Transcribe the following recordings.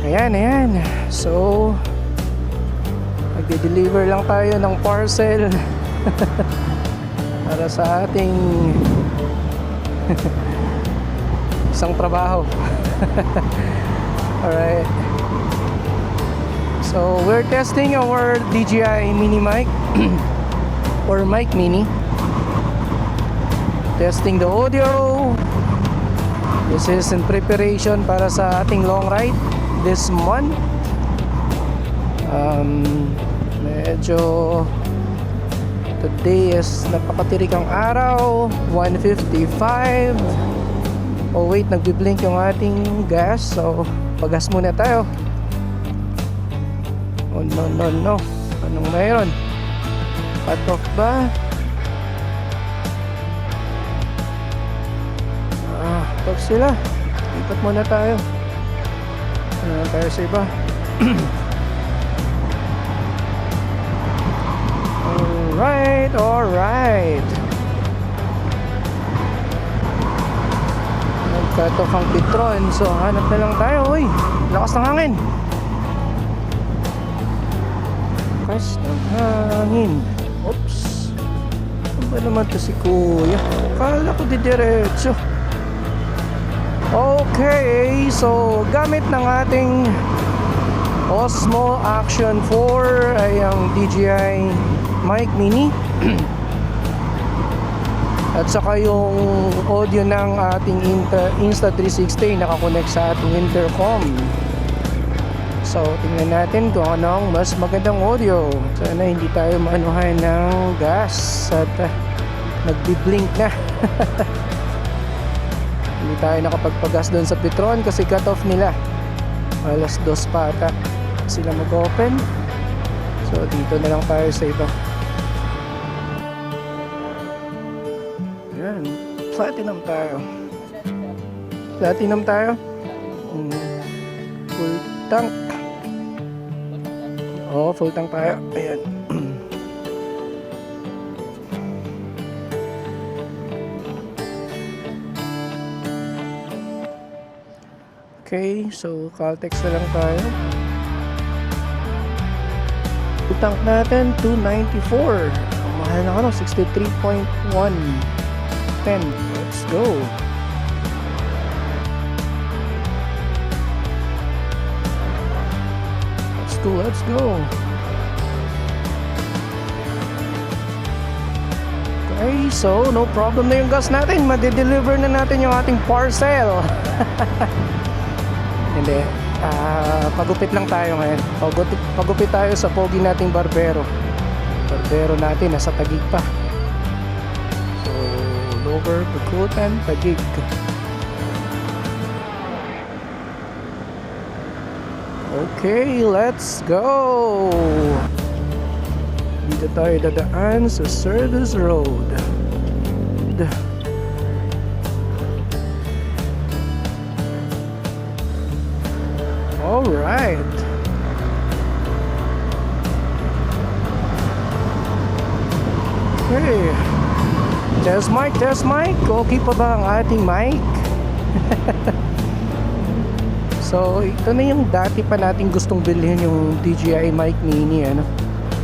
Ayan. So, magde-deliver lang tayo ng parcel para sa ating isang trabaho. Alright. So, we're testing our DJI mini mic or mic mini. Testing the audio. This is in preparation para sa ating long ride this month. Medyo today is napakatirik ang araw, 1:55. Oh wait, nagbi-blink yung ating gas, so pagas muna tayo. Oh no, anong mayroon? Cut off ba? Top sila. Lipat muna tayo. Tayo sa iba. Alright. Nag-cut off ang Petron, so hanap na lang tayo. Uy, lakas ng hangin. Lakas ng hangin. Oops. Ano ba naman to si Kuya? Kala ko didiretso. Okay, so gamit ng ating Osmo Action 4 ay ang DJI mic mini at saka yung audio ng ating Insta360 nakakonect sa ating intercom. So tingnan natin kung anong mas magandang audio. Sana hindi tayo maanuhan ng gas at nagbi-blink na. Hindi tayo nakapagpagas doon sa Petron kasi cut off nila. Alas 2 pa ata sila mag-open. So dito na lang tayo sa iba. Ayan, platinum tayo. Full tank. Oo, full tank tayo. Ayan. Okay, so Caltex na lang tayo. Tank natin 294. Ang mahal na 63.110. Let's go. Let's go. Okay, so no problem na yung gas natin. Made-deliver na natin yung ating parcel. Hindi, pagupit lang tayo ngayon. Pagupit tayo sa pogi nating barbero natin nasa Taguig pa. So lower Bakutan, Taguig. Okay, let's go. Dito tayo dadaan sa Service Road. Alright. Okay. Test mic. Okay pa ba ang ating mic? So, ito na yung dati pa nating gustong bilhin yung DJI mic mini, ano.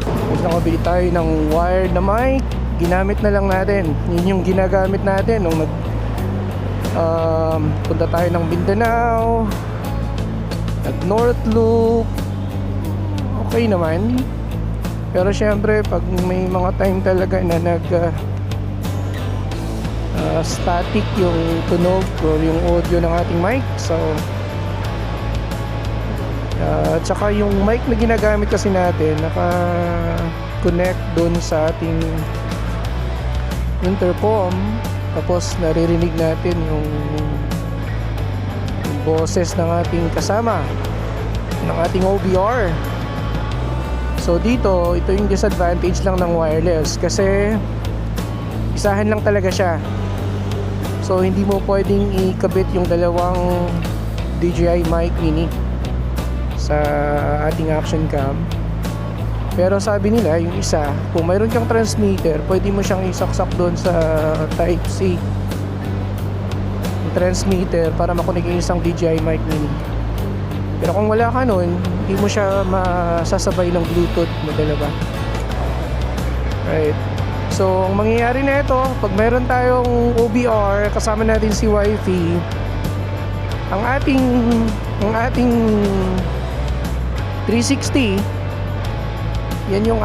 Tapos nakabili tayo ng wired na mic. Ginamit na lang natin. Yun yung ginagamit natin nung punta tayo ng Mindanao, North Loop. Okay naman. Pero syempre pag may mga time talaga na static yung tunog or yung audio ng ating mic, so at saka yung mic na ginagamit kasi natin naka-connect dun sa ating intercom, tapos naririnig natin yung boses ng ating kasama, ng ating OBR. So dito, ito yung disadvantage lang ng wireless kasi isahan lang talaga siya. So hindi mo pwedeng ikabit yung dalawang DJI mic mini sa ating action cam. Pero sabi nila yung isa, kung mayroon kang transmitter, pwede mo siyang isaksak doon sa type C transmitter para makunik yung isang DJI mic mini. Pero kung wala ka nun, hindi mo siya masasabay ng Bluetooth na dalawa. Right. So, ang mangyayari na ito, pag meron tayong OBR, kasama natin si Wi-Fi, ang ating 360, yan yung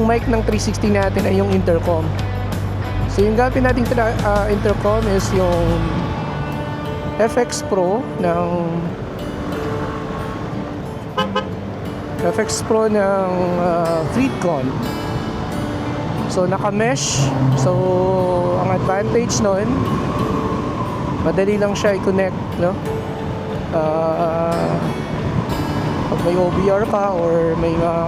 mic ng 360 natin ay yung intercom. So, yung gamit nating intercom is yung FX Pro ng Fleetcon. So naka-mesh. So ang advantage nun, madali lang siya i-connect, no? Pag may OBR ka or may mga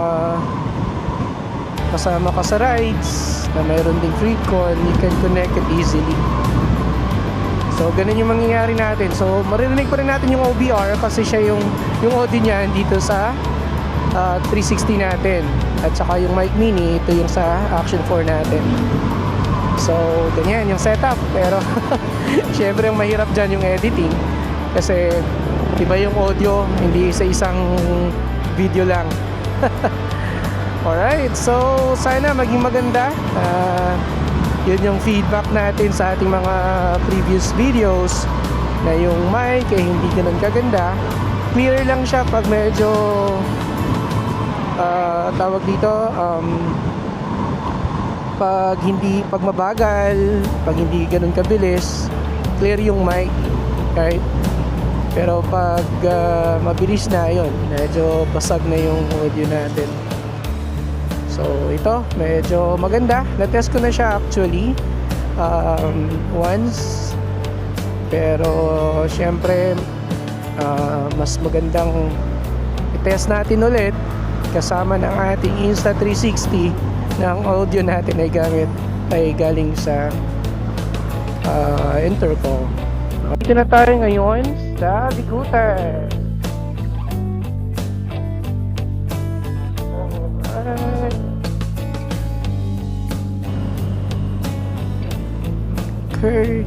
kasama ka sa rides na mayroon ding Fleetcon, you can connect it easily. So ganun yung mangyayari natin. So maririnig pa rin natin yung OBR kasi siya yung audio niya dito sa 360 natin. At saka yung mic mini, ito yung sa Action 4 natin. So ganyan yung setup. Pero syempre yung mahirap dyan yung editing, kasi iba yung audio, hindi sa isang video lang. Alright, so sana maging maganda. Yun yung feedback natin sa ating mga previous videos, na yung mic ay hindi ganun kaganda. Clear lang siya pag medyo tawag dito, pag mabagal, pag hindi ganun kabilis, clear yung mic, right? Pero pag mabilis na, yun, medyo basag na yung audio natin. So ito, medyo maganda. Na-test ko na siya actually once, pero syempre mas magandang i-test natin ulit kasama ng ating Insta360 na ang audio natin ay galing sa intercom. Dito na tayo ngayon sa Bicutan. Alright. Okay.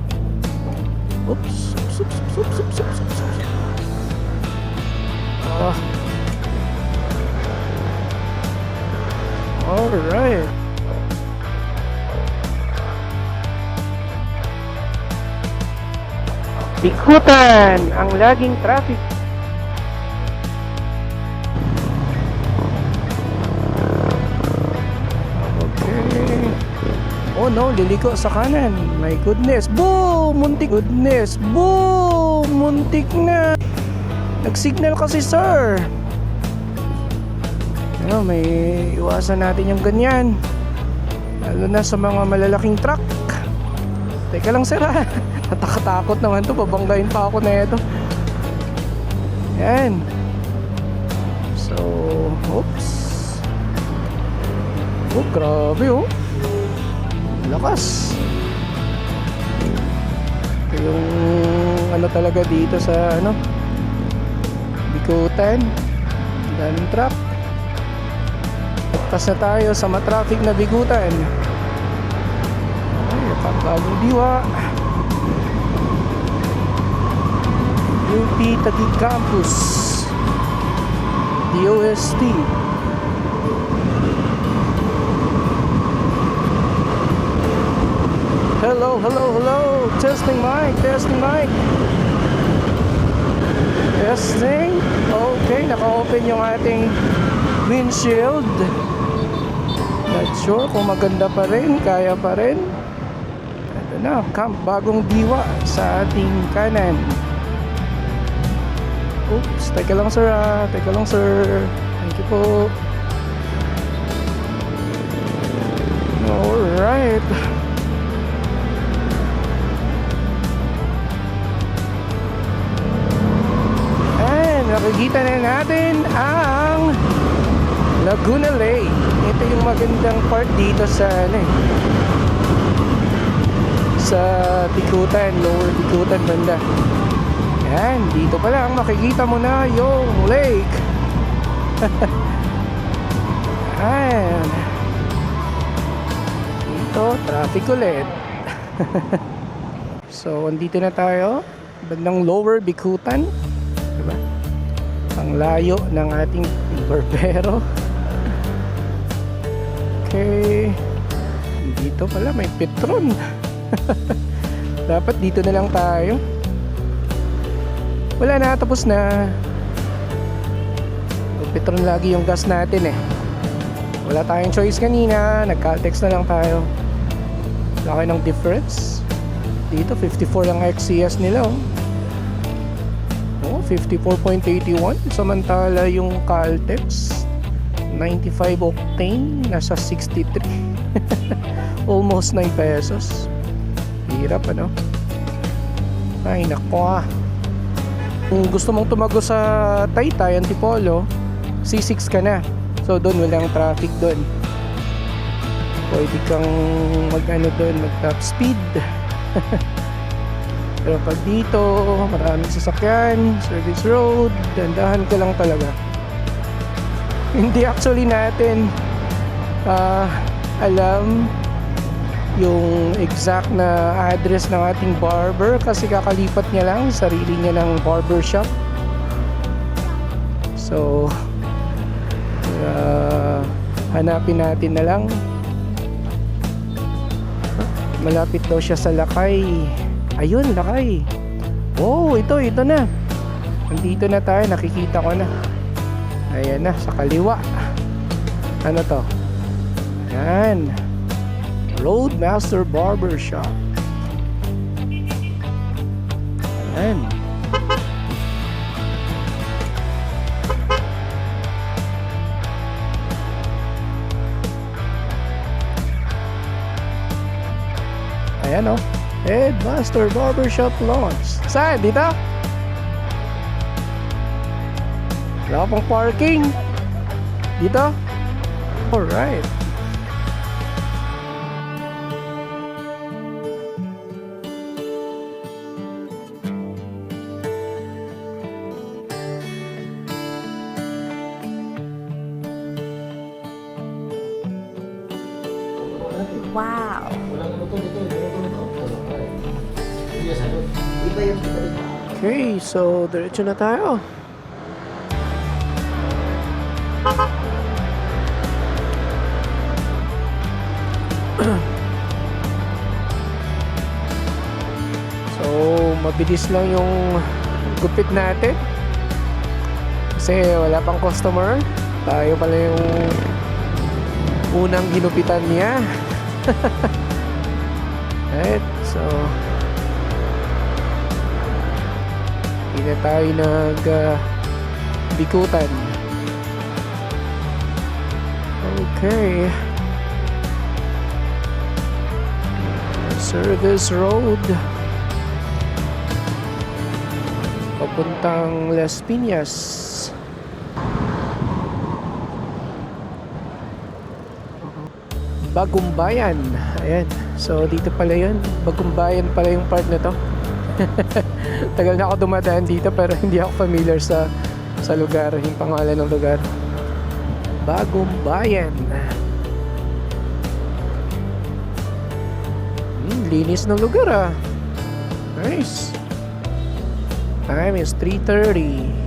Oops. Alright. Bicutan, ang laging traffic. Okay. Oh no, liliko sa kanan. My goodness. Boom! Muntik. Goodness. Boom! Muntik na. Nag-signal kasi, sir. Ano, may iwasan natin yung ganyan. Lalo na sa mga malalaking truck. Teka lang, sir, ha? Natakatakot naman to. Babanggain pa ako na ito. Yan. So, oops. Oh, grabe, oh. Lakas. Ito yung ano talaga dito sa Bicutan. Daming truck. Pas na tayo sa matraffic na Bicutan. Ay, bagong diwa. UP Taguig Campus, DOST. Hello. Testing mic. Testing. Okay, naka-open yung ating windshield. Not sure kung maganda pa rin, kaya pa rin. Ito na, bagong diwa sa ating kanan. Oops, teka lang, sir. Thank you po. Alright. And nakikita na natin ang Laguna Lake. Ito yung magandang part dito sa sa Bicutan, Lower Bicutan banda. Yan, dito pa lang makikita mo na yung lake. Ayan. Dito, traffic ulit. So, andito na tayo bandang Lower Bicutan, diba? Ang layo ng ating barbero. Okay. Dito pala may Petron. Dapat dito na lang tayo. Wala na, tapos na. Petron lagi yung gas natin eh. Wala tayong choice kanina. Nag-Caltex na lang tayo. Laki ng difference. Dito 54 ang XCS nila oh. 54.81. Samantala yung Caltex 95 octane nasa 63. Almost 9 pesos. Hirap ano. Ay nako ah. Kung gusto mong tumago sa Taytay Antipolo, C6 ka na. So doon walang traffic doon. Pwede kang mag-ano doon, mag-top speed. Pero pag dito, maraming sasakyan, service road, dandahan ka lang talaga. Hindi actually natin alam yung exact na address ng ating barber kasi kakalipat niya lang, sarili niya ng barber shop. So, hanapin natin na lang. Malapit daw siya sa Lakay. Ayun, Lakay. Oh, ito na. Nandito na tayo, nakikita ko na. Ayan na, sa kaliwa. Ano to? Ayan. Roadmaster Barbershop. Ayan. Ayan o. Headmaster Barbershop launch. Saan? Dito? Wala pang parking. Dito? Alright. Wow! Okay, so diretso na tayo. So, mabilis lang yung gupit natin. Kasi wala pang customer. Tayo pala yung unang ginupitan niya. Right, so hindi na tayo bikutan. Okay. Service road papuntang Las Piñas. Bagumbayan. Ayan. So dito pala yun. Bagumbayan pala yung part na to. Tagal na ako dumadaan dito pero hindi ako familiar sa lugar, yung pangalan ng lugar. Bagumbayan. Linis ng lugar ah. Nice. Time is 3:30.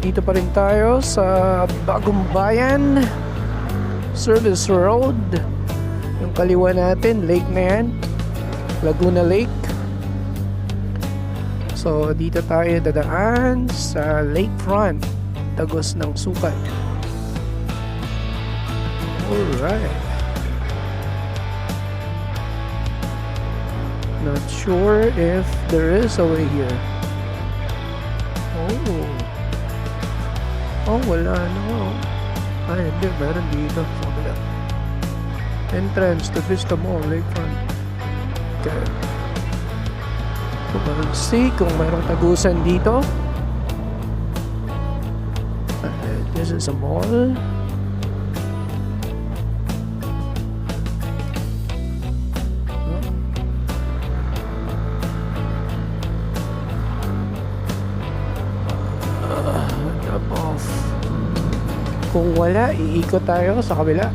Dito pa rin tayo sa Bagumbayan Service Road. Yung kaliwa natin, lake na yan, Laguna Lake. So dito tayo dadaan sa lakefront, Tagos ng Sukat. Alright. Not sure if there is a way here. Oh, wala na. Ay, hindi. Meron dito. So, wala. Entrance to Vista Mall, Lakefront. Okay. So, we'll see kung mayroong tagusan dito. This is a mall. Kung wala, iikot tayo sa kabila.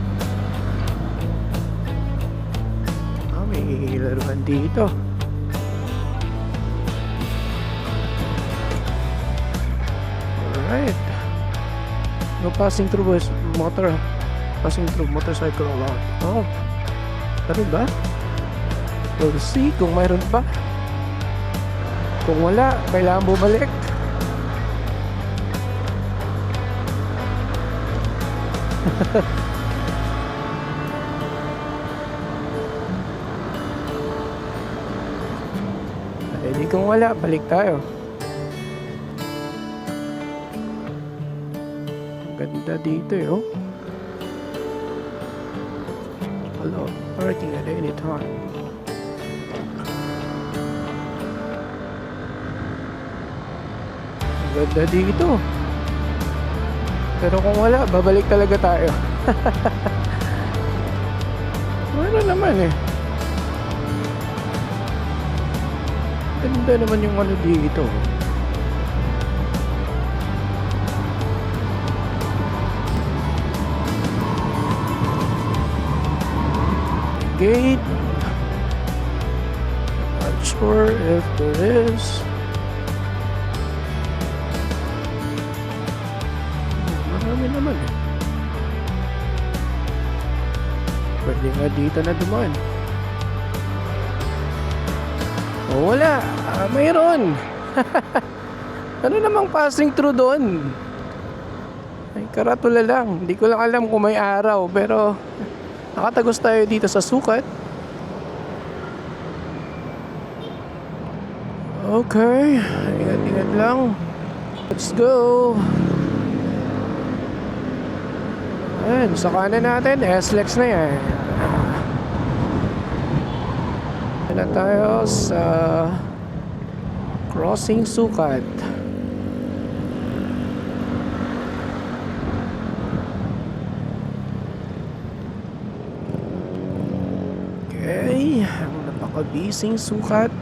may laruan dito. Alright. No passing through motorcycle allowed. Oh. Ano ba? We'll see kung mayroon pa. Kung wala, kailangan bumalik. Eh di kung wala, balik tayo. Ang ganda dito eh, oh. Hello, parking at any time. Ang ganda dito. Pero kung wala, babalik talaga tayo. Ano naman eh. Ganda naman yung ano dito. Gate. Not sure if there is. Marami naman eh. Pwede nga dito na dumaan. Oh, wala. Mayroon. Ano namang passing through doon? Ay, karatula lang. Hindi ko lang alam kung may araw. Pero nakatagos tayo dito sa sukat. Okay. Ingat-ingat lang. Let's go. Ayan, sa kanan natin, S-Lex na yan. Na tayo sa crossing sukat. Okay, ang napakabising sukat.